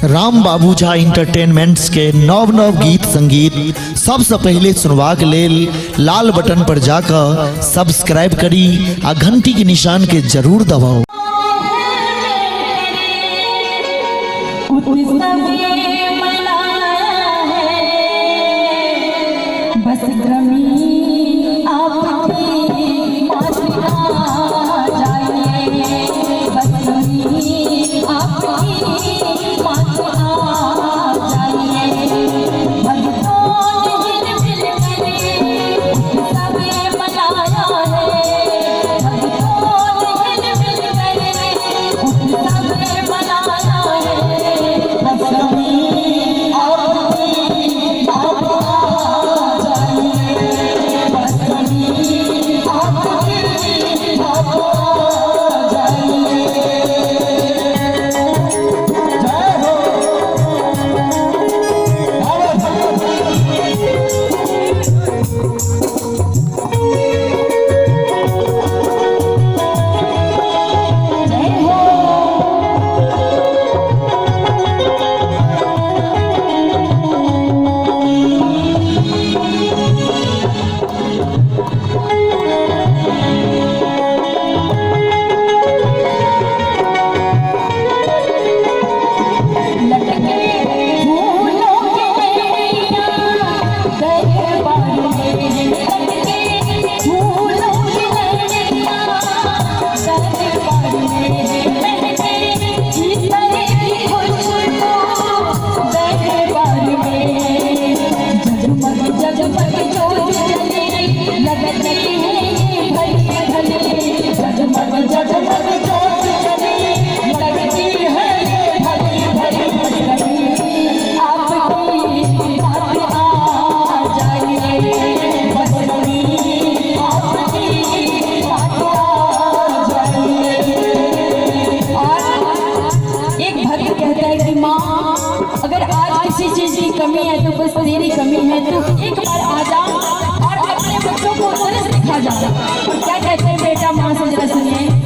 राम बाबू Jha entertainments के नव नव गीत संगीत सबसे पहले सुनवा के लेल लाल बटन पर जाकर सब्सक्राइब करी आ घंटी के निशान के जरूर दबाओ। कमी है तो बस तेरी कमी है तो एक बार आ जा और अपने बच्चों को तरस दिखा जा। क्या कहते हैं बेटा माँ से जरा सुनिए।